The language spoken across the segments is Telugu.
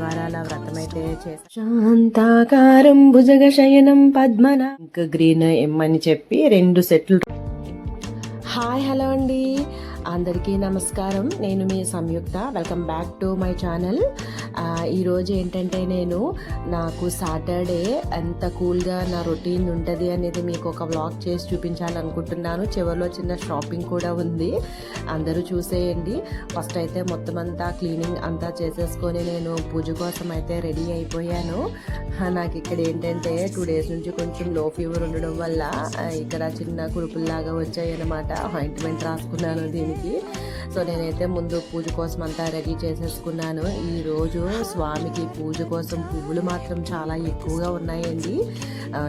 శనివారాల వ్రతం అయితే చేశాను. శాంతాకారం భుజగ శయనం పద్మన ఇంకా గ్రీన్ ఎమ్మని చెప్పి 2 సెట్లు. హాయ్ హలో అండి, అందరికీ నమస్కారం. నేను మీ Samyuktha. Welcome back to my channel. ఈరోజు ఏంటంటే నాకు సాటర్డే ఎంత కూల్గా నా రొటీన్ ఉంటుంది అనేది మీకు ఒక వ్లాగ్ చేసి చూపించాలనుకుంటున్నాను. చివరిలో చిన్న షాపింగ్ కూడా ఉంది, అందరూ చూసేయండి. ఫస్ట్ అయితే మొత్తం అంతా క్లీనింగ్ అంతా చేసేసుకొని నేను పూజ కోసం అయితే రెడీ అయిపోయాను. నాకు ఇక్కడ ఏంటంటే 2 days నుంచి కొంచెం లో ఫీవర్ ఉండడం వల్ల ఇక్కడ చిన్న కురుపుల్లాగా వచ్చాయి అన్నమాట. ఆయింట్మెంట్ రాసుకున్నాను దీనికి. సో నేనైతే ముందు పూజ కోసం అంతా రెడీ చేసేసుకున్నాను. ఈరోజు స్వామికి పూజ కోసం పువ్వులు మాత్రం చాలా ఎక్కువగా ఉన్నాయండి.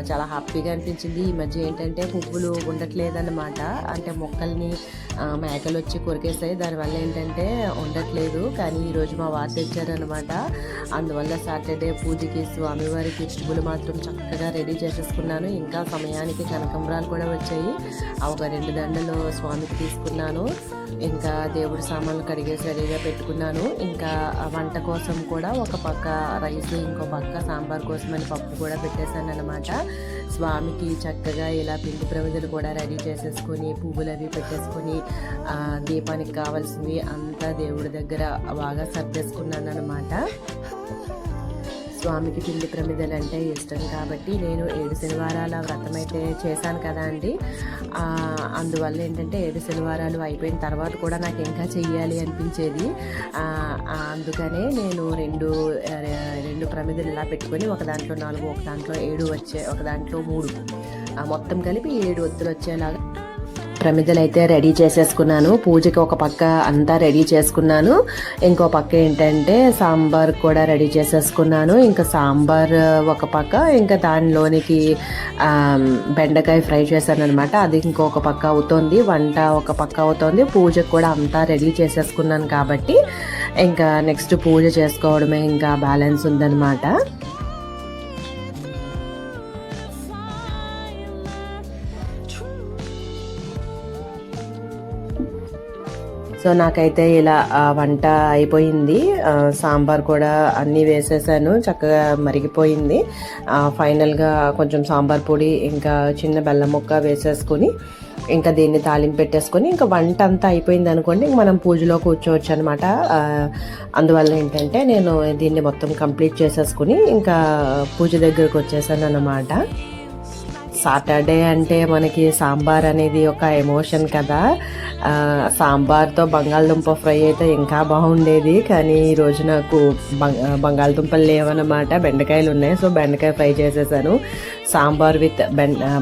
చాలా హ్యాపీగా అనిపించింది. ఈ మధ్య ఏంటంటే పువ్వులు ఉండట్లేదన్నమాట. అంటే మొక్కల్ని మేకలు వచ్చి కొరికేస్తాయి, దానివల్ల ఏంటంటే ఉండట్లేదు. కానీ ఈరోజు మా వారు తెచ్చారనమాట. అందువల్ల సాటర్డే పూజకి స్వామివారికి పువ్వులు మాత్రం చక్కగా రెడీ చేసేసుకున్నాను. ఇంకా సమయానికి కనకంబరాలు కూడా వచ్చాయి. ఒక 2 దండలు స్వామికి తీసుకున్నాను. ఇంకా దేవుడి సామాన్లు కడిగేసి రెడీగా పెట్టుకున్నాను. ఇంకా వంట కోసం కూడా ఒక పక్క రైస్, ఇంకో పక్క సాంబార్ కోసం అని పప్పు కూడా పెట్టేశాను అనమాట. స్వామికి చక్కగా ఇలా పిండి ప్రమిదలు కూడా రెడీ చేసేసుకొని పువ్వులు అవి పెట్టేసుకొని దీపానికి కావాల్సినవి అంతా దేవుడి దగ్గర బాగా సర్దేసుకున్నాను అనమాట. స్వామికి పిండి ప్రమిదలు అంటే ఇష్టం కాబట్టి నేను 7 శనివారాల వ్రతం అయితే చేశాను కదా అండి. అందువల్ల ఏంటంటే 7 శనివారాలు అయిపోయిన తర్వాత కూడా నాకు ఇంకా చెయ్యాలి అనిపించేది. అందుకనే నేను 2 ప్రమిదలు ఇలా పెట్టుకొని ఒక దాంట్లో 4, ఒక దాంట్లో 7 వచ్చే, ఒక దాంట్లో 3, మొత్తం కలిపి 7 ఒత్తులు వచ్చేలాగా ప్రమిదలు అయితే రెడీ చేసేసుకున్నాను. పూజకి ఒక పక్క అంతా రెడీ చేసుకున్నాను. ఇంకో పక్క ఏంటంటే సాంబార్ కూడా రెడీ చేసేసుకున్నాను. ఇంకా సాంబార్ ఒక పక్క, ఇంకా దానిలోనికి బెండకాయ ఫ్రై చేశాను అనమాట. అది ఇంకొక పక్క అవుతుంది, వంట ఒక పక్క అవుతుంది. పూజకు కూడా అంతా రెడీ చేసేసుకున్నాను కాబట్టి ఇంకా నెక్స్ట్ పూజ చేసుకోవడమే ఇంకా బ్యాలెన్స్ ఉందన్నమాట. సో నాకైతే ఇలా వంట అయిపోయింది. సాంబార్ కూడా అన్నీ వేసేసాను, చక్కగా మరిగిపోయింది. ఫైనల్గా కొంచెం సాంబార్ పొడి ఇంకా చిన్న బెల్లం ముక్క వేసేసుకొని ఇంకా దీన్ని తాలింపు పెట్టేసుకొని ఇంకా వంట అంతా అయిపోయింది అనుకోండి, మనం పూజలో కూర్చోవచ్చు అనమాట. అందువల్ల ఏంటంటే నేను దీన్ని మొత్తం కంప్లీట్ చేసేసుకుని ఇంకా పూజ దగ్గరకు వచ్చేసాను అన్నమాట. సాటర్డే అంటే మనకి సాంబార్ అనేది ఒక ఎమోషన్ కదా. సాంబార్తో బంగాళదుంప ఫ్రై అయితే ఇంకా బాగుండేది. కానీ ఈరోజు నాకు బంగాళదుంపలు లేవన్నమాట, బెండకాయలు ఉన్నాయి. సో బెండకాయ ఫ్రై చేసేసాను. సాంబార్ విత్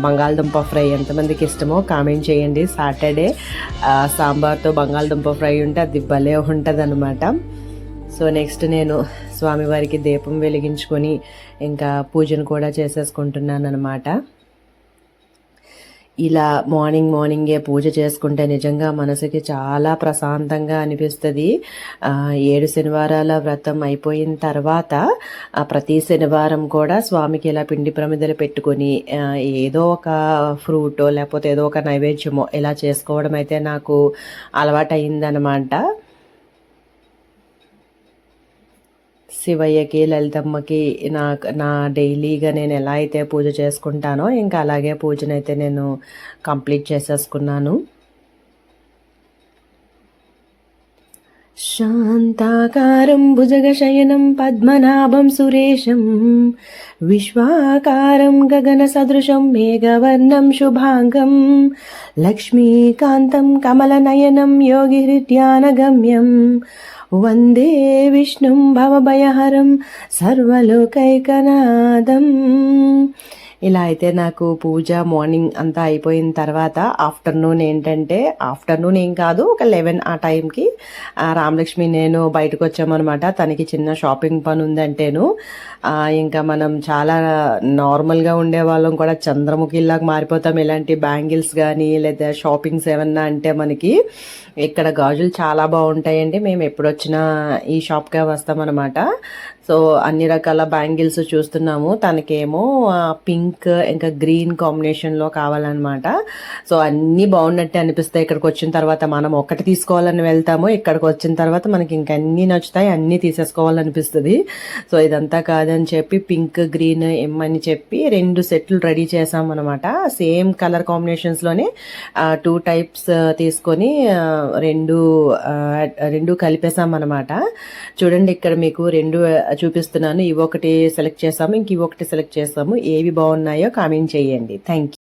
బంగాళదుంప ఫ్రై ఎంతమందికి ఇష్టమో కామెంట్ చేయండి. సాటర్డే సాంబార్తో బంగాళదుంప ఫ్రై ఉంటే అది భలే ఉంటుంది అనమాట. సో నెక్స్ట్ నేను స్వామివారికి దీపం వెలిగించుకొని ఇంకా పూజను కూడా చేసేసుకుంటున్నాను అనమాట. ఇలా మార్నింగే పూజ చేసుకుంటే నిజంగా మనసుకి చాలా ప్రశాంతంగా అనిపిస్తుంది. 7 శనివారాల వ్రతం అయిపోయిన తర్వాత ప్రతి శనివారం కూడా స్వామికి ఇలా పిండి ప్రమిదలు పెట్టుకొని ఏదో ఒక ఫ్రూటో లేకపోతే ఏదో ఒక నైవేద్యమో ఇలా చేసుకోవడం అయితే నాకు అలవాటు అయిందనమాట. శివయ్యకి, లలితమ్మకి నా డైలీగా నేను ఎలా అయితే పూజ చేసుకుంటానో ఇంకా అలాగే పూజనైతే నేను కంప్లీట్ చేసేసుకున్నాను. శాంతాకారం భుజగ శయనం పద్మనాభం సురేశం విశ్వాకారం గగన సదృశం మేఘవర్ణం శుభాంగం లక్ష్మీకాంతం కమలనయనం యోగిహృద్యానగమ్యం వందే విష్ణుం భవభయహరం సర్వలోకైకనాథం. ఇలా అయితే నాకు పూజ మార్నింగ్ అంతా అయిపోయిన తర్వాత ఆఫ్టర్నూన్ ఏం కాదు, ఒక 11 ఆ టైంకి రామలక్ష్మి నేను బయటకు వచ్చామన్నమాట. తనకి చిన్న షాపింగ్ పని ఉందంటేను ఇంకా మనం చాలా నార్మల్గా ఉండేవాళ్ళం కూడా చంద్రముఖిలాగా మారిపోతాం. ఇలాంటి బ్యాంగిల్స్ కానీ లేదా షాపింగ్స్ ఏమన్నా అంటే మనకి ఇక్కడ గాజులు చాలా బాగుంటాయండి. మేము ఎప్పుడు వచ్చినా ఈ షాప్కే వస్తామన్నమాట. సో అన్ని రకాల బ్యాంగిల్స్ చూస్తున్నాము. తనకేమో పింక్ ఇంకా గ్రీన్ కాంబినేషన్లో కావాలన్నమాట. సో అన్నీ బాగున్నట్టే అనిపిస్తాయి ఇక్కడికి వచ్చిన తర్వాత. మనం ఒకటి తీసుకోవాలని వెళ్తాము, ఇక్కడికి వచ్చిన తర్వాత మనకి ఇంకన్నీ నచ్చుతాయి, అన్నీ తీసేసుకోవాలనిపిస్తుంది. సో ఇదంతా కాదని చెప్పి పింక్ గ్రీన్ ఇమ్మని చెప్పి 2 సెట్లు రెడీ చేసాం అనమాట. సేమ్ కలర్ కాంబినేషన్స్లోనే 2 టైప్స్ తీసుకొని రెండు కలిపేసాం అనమాట. చూడండి ఇక్కడ మీకు 2 చూపిస్తున్నాను. ఇవి ఒకటి సెలెక్ట్ చేసాము, ఇంక ఇవి ఒకటి సెలెక్ట్ చేసాము. ఏవి బాగున్నాయో కామెంట్ చేయండి. Thank you.